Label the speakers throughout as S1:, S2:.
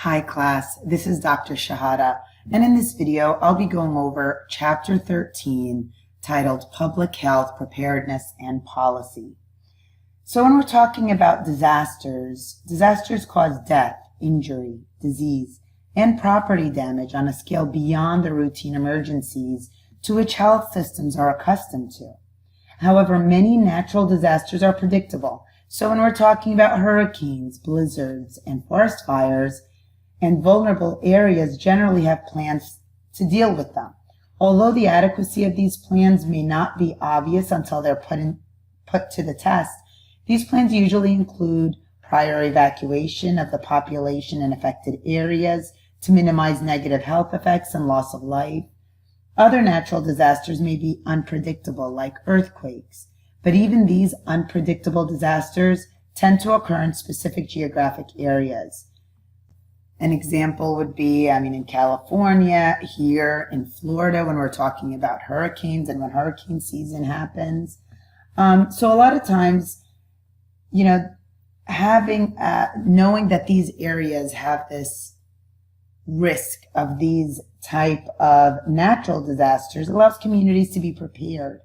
S1: Hi class, this is Dr. Shahada, and in this video I'll be going over Chapter 13 titled Public Health Preparedness and Policy. So when we're talking about disasters cause death, injury, disease, and property damage on a scale beyond the routine emergencies to which health systems are accustomed to. However, many natural disasters are predictable. So when we're talking about hurricanes, blizzards, and forest fires, and vulnerable areas generally have plans to deal with them. Although the adequacy of these plans may not be obvious until they're put to the test, these plans usually include prior evacuation of the population in affected areas to minimize negative health effects and loss of life. Other natural disasters may be unpredictable, like earthquakes, but even these unpredictable disasters tend to occur in specific geographic areas. An example would be, in California, here in Florida, when we're talking about hurricanes and when hurricane season happens. So a lot of times, knowing that these areas have this risk of these type of natural disasters allows communities to be prepared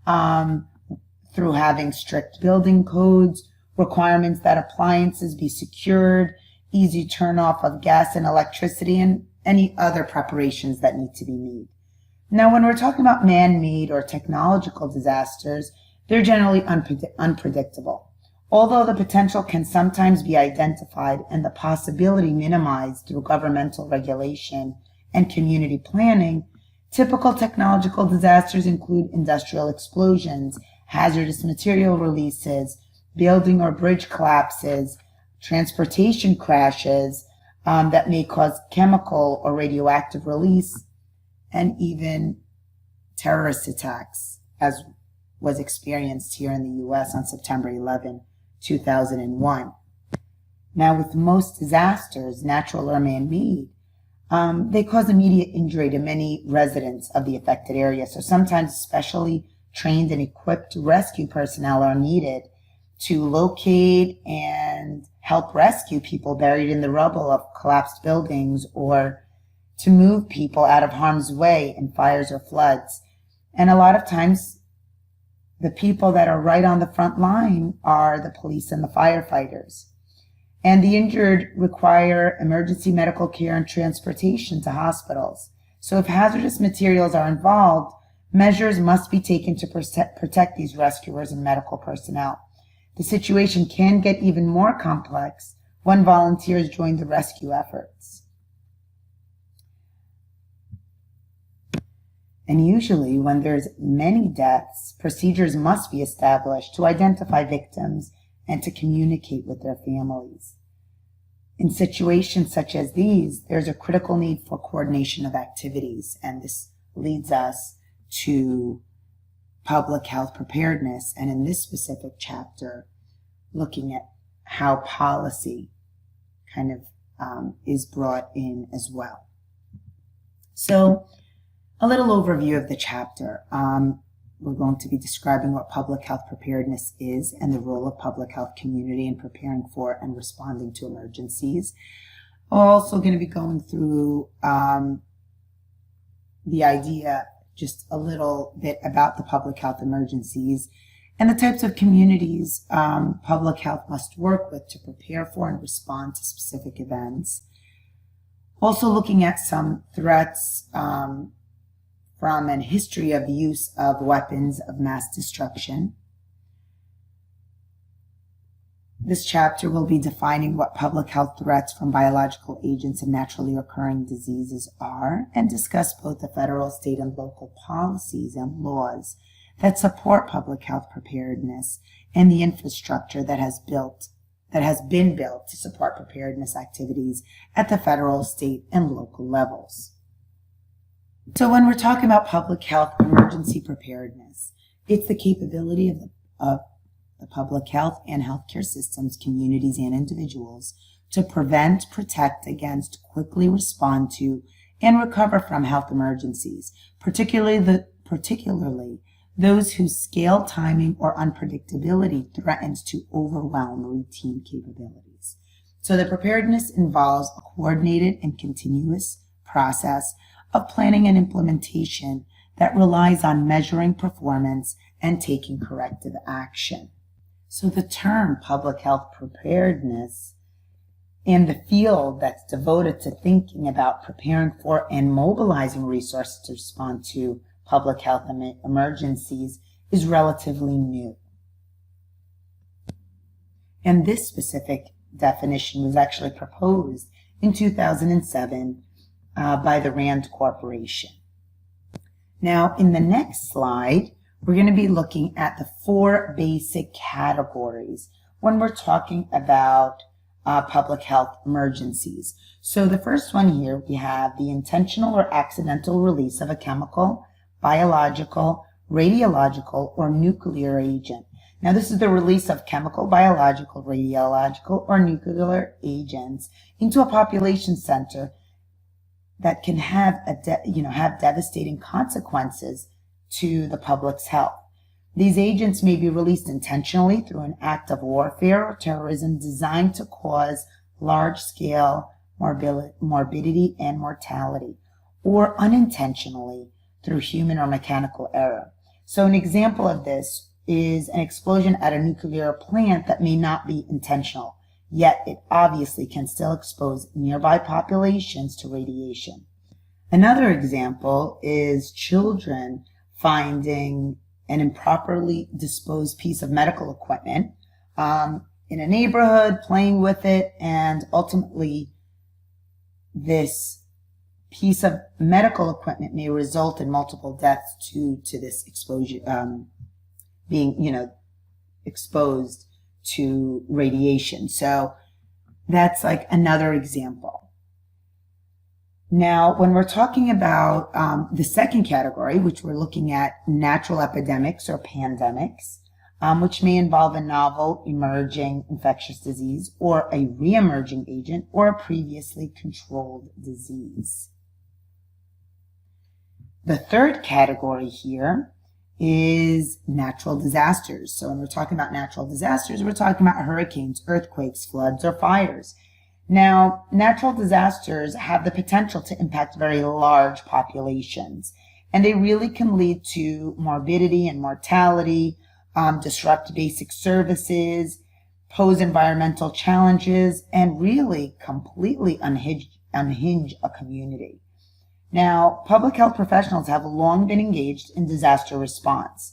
S1: through having strict building codes, requirements that appliances be secured, easy turn off of gas and electricity, and any other preparations that need to be made. Now, when we're talking about man-made or technological disasters, they're generally unpredictable. Although the potential can sometimes be identified and the possibility minimized through governmental regulation and community planning, typical technological disasters include industrial explosions, hazardous material releases, building or bridge collapses, transportation crashes that may cause chemical or radioactive release, and even terrorist attacks, as was experienced here in the U.S. on September 11, 2001. Now, with most disasters, natural or man-made, they cause immediate injury to many residents of the affected area. So sometimes specially trained and equipped rescue personnel are needed to locate and help rescue people buried in the rubble of collapsed buildings, or to move people out of harm's way in fires or floods. And a lot of times, the people that are right on the front line are the police and the firefighters. And the injured require emergency medical care and transportation to hospitals. So if hazardous materials are involved, measures must be taken to protect these rescuers and medical personnel. The situation can get even more complex when volunteers join the rescue efforts. And usually, when there's many deaths, procedures must be established to identify victims and to communicate with their families. In situations such as these, there's a critical need for coordination of activities, and this leads us to public health preparedness, and in this specific chapter, looking at how policy kind of is brought in as well. So, a little overview of the chapter. We're going to be describing what public health preparedness is and the role of public health community in preparing for and responding to emergencies. We're also going to be going through the idea, just a little bit about the public health emergencies and the types of communities public health must work with to prepare for and respond to specific events. Also looking at some threats from and history of the use of weapons of mass destruction. This chapter will be defining what public health threats from biological agents and naturally occurring diseases are, and discuss both the federal, state, and local policies and laws that support public health preparedness and the infrastructure that has been built to support preparedness activities at the federal, state, and local levels. So when we're talking about public health emergency preparedness, it's the capability of the public health and healthcare systems, communities, and individuals to prevent, protect against, quickly respond to, and recover from health emergencies, particularly those whose scale, timing, or unpredictability threatens to overwhelm routine capabilities. So the preparedness involves a coordinated and continuous process of planning and implementation that relies on measuring performance and taking corrective action. So the term public health preparedness and the field that's devoted to thinking about preparing for and mobilizing resources to respond to public health emergencies is relatively new. And this specific definition was actually proposed in 2007 by the Rand Corporation. Now, in the next slide, we're going to be looking at the 4 basic categories when we're talking about public health emergencies. So the first one here, we have the intentional or accidental release of a chemical, biological, radiological, or nuclear agent. Now, this is the release of chemical, biological, radiological, or nuclear agents into a population center that can have have devastating consequences to the public's health. These agents may be released intentionally through an act of warfare or terrorism designed to cause large-scale morbidity and mortality, or unintentionally through human or mechanical error. So an example of this is an explosion at a nuclear plant that may not be intentional, yet it obviously can still expose nearby populations to radiation. Another example is children finding an improperly disposed piece of medical equipment in a neighborhood, playing with it, and ultimately this piece of medical equipment may result in multiple deaths due to this exposure, being, exposed to radiation. So that's like another example. Now, when we're talking about the second category, which we're looking at natural epidemics or pandemics, which may involve a novel emerging infectious disease or a re-emerging agent or a previously controlled disease. The third category here is natural disasters. So when we're talking about natural disasters, we're talking about hurricanes, earthquakes, floods, or fires. Now, natural disasters have the potential to impact very large populations, and they really can lead to morbidity and mortality, disrupt basic services, pose environmental challenges, and really completely unhinge a community. Now, public health professionals have long been engaged in disaster response.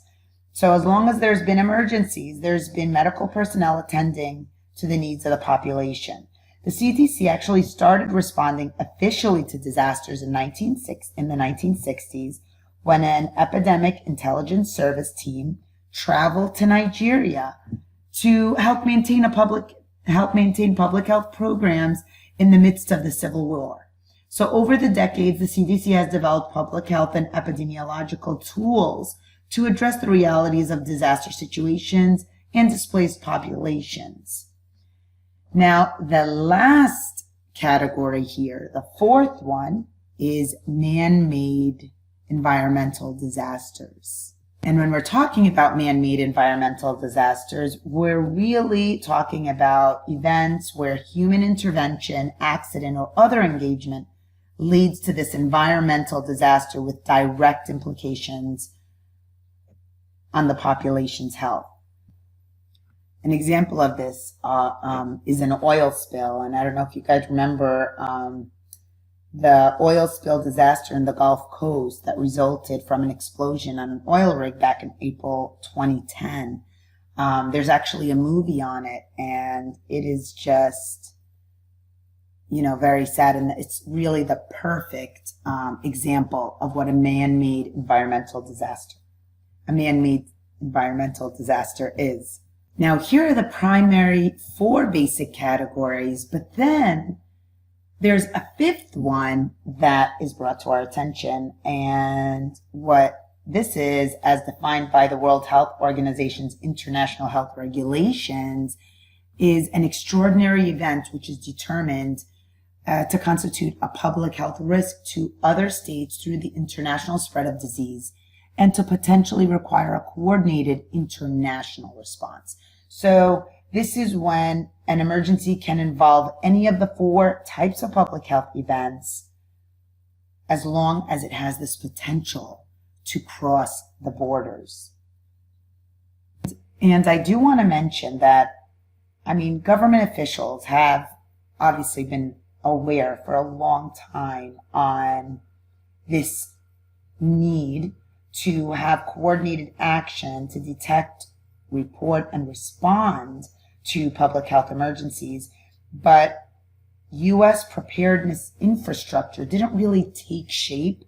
S1: So as long as there's been emergencies, there's been medical personnel attending to the needs of the population. The CDC actually started responding officially to disasters in the 1960s when an epidemic intelligence service team traveled to Nigeria to help maintain public health programs in the midst of the Civil War. So over the decades, the CDC has developed public health and epidemiological tools to address the realities of disaster situations and displaced populations. Now, the last category here, the fourth one, is man-made environmental disasters. And when we're talking about man-made environmental disasters, we're really talking about events where human intervention, accident, or other engagement leads to this environmental disaster with direct implications on the population's health. An example of this is an oil spill, and I don't know if you guys remember the oil spill disaster in the Gulf Coast that resulted from an explosion on an oil rig back in April 2010. There's actually a movie on it, and it is just, very sad, and it's really the perfect example of what a man-made environmental disaster is. Now, here are the primary 4 basic categories, but then there's a 5th one that is brought to our attention, and what this is, as defined by the World Health Organization's international health regulations, is an extraordinary event which is determined to constitute a public health risk to other states through the international spread of disease and to potentially require a coordinated international response. So this is when an emergency can involve any of the 4 types of public health events, as long as it has this potential to cross the borders. And I do want to mention that, government officials have obviously been aware for a long time on this need to have coordinated action to detect, report, and respond to public health emergencies. But U.S. preparedness infrastructure didn't really take shape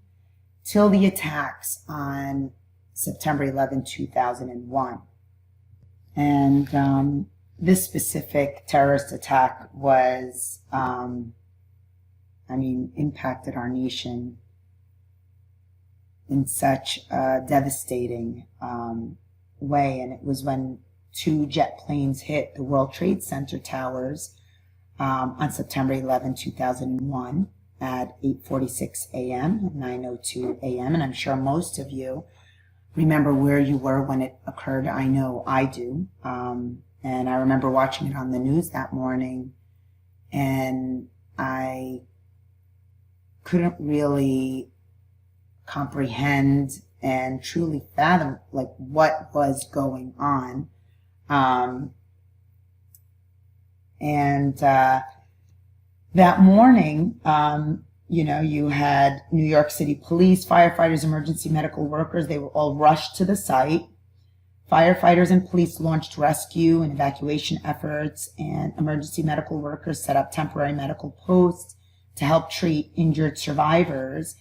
S1: till the attacks on September 11, 2001. And this specific terrorist attack was, impacted our nation in such a devastating way. And it was when 2 jet planes hit the World Trade Center towers on September 11, 2001 at 8:46 a.m., 9:02 a.m. And I'm sure most of you remember where you were when it occurred. I know I do. And I remember watching it on the news that morning, and I couldn't really comprehend and truly fathom what was going on. That morning, you had New York City police, firefighters, emergency medical workers. They were all rushed to the site. Firefighters and police launched rescue and evacuation efforts, and emergency medical workers set up temporary medical posts to help treat injured survivors.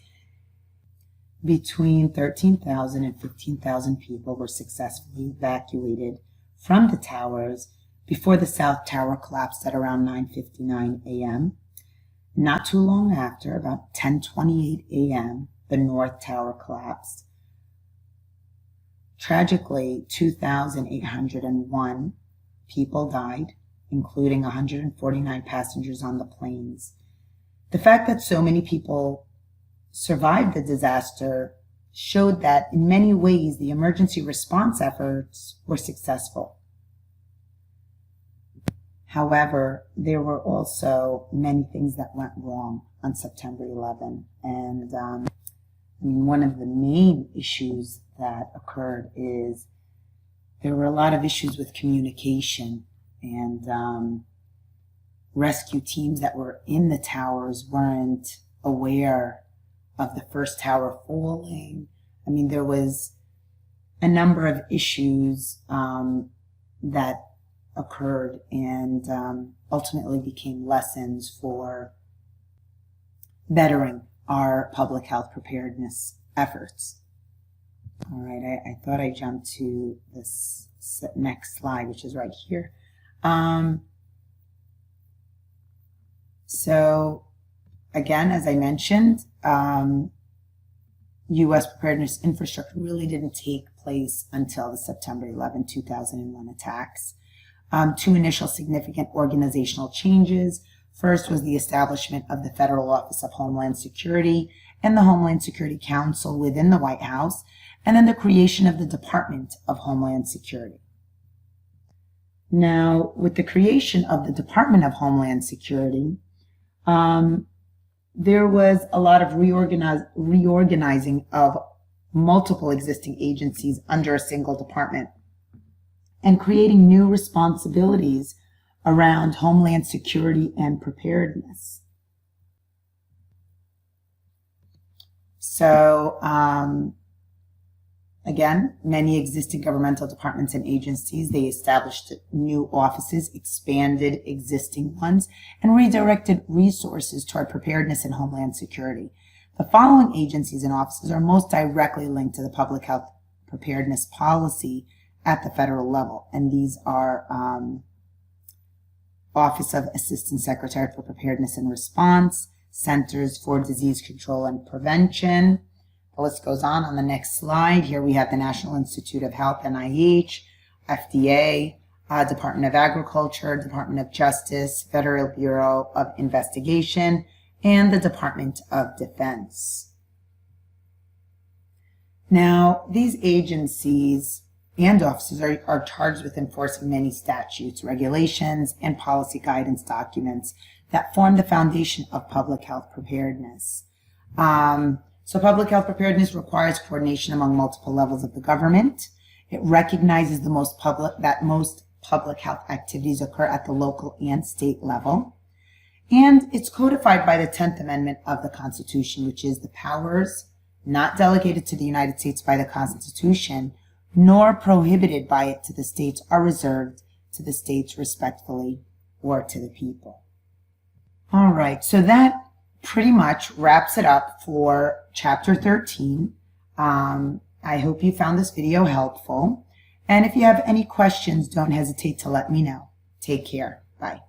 S1: Between 13,000 and 15,000 people were successfully evacuated from the towers before the South Tower collapsed at around 9:59 a.m. Not too long after, about 10:28 a.m., the North Tower collapsed. Tragically, 2,801 people died, including 149 passengers on the planes. The fact that so many people survived the disaster showed that in many ways the emergency response efforts were successful. However, there were also many things that went wrong on September 11. And one of the main issues that occurred is there were a lot of issues with communication, and rescue teams that were in the towers weren't aware of the first tower falling. There was a number of issues that occurred and ultimately became lessons for bettering our public health preparedness efforts. All right, I thought I jumped to this next slide, which is right here. So again, as I mentioned, U.S. preparedness infrastructure really didn't take place until the September 11, 2001 attacks. 2 initial significant organizational changes. First was the establishment of the Federal Office of Homeland Security and the Homeland Security Council within the White House, and then the creation of the Department of Homeland Security. Now, with the creation of the Department of Homeland Security, there was a lot of reorganizing of multiple existing agencies under a single department and creating new responsibilities around homeland security and preparedness. So, again, many existing governmental departments and agencies, they established new offices, expanded existing ones, and redirected resources toward preparedness and homeland security. The following agencies and offices are most directly linked to the public health preparedness policy at the federal level, and these are Office of Assistant Secretary for Preparedness and Response, Centers for Disease Control and Prevention. The list goes on the next slide. Here we have the National Institute of Health, NIH, FDA, Department of Agriculture, Department of Justice, Federal Bureau of Investigation, and the Department of Defense. Now, these agencies and officers are charged with enforcing many statutes, regulations, and policy guidance documents that form the foundation of public health preparedness. So public health preparedness requires coordination among multiple levels of the government. It recognizes that most public health activities occur at the local and state level. And it's codified by the 10th Amendment of the Constitution, which is the powers not delegated to the United States by the Constitution, nor prohibited by it to the states, are reserved to the states respectfully or to the people. All right, so that pretty much wraps it up for Chapter 13. I hope you found this video helpful. And if you have any questions, don't hesitate to let me know. Take care. Bye.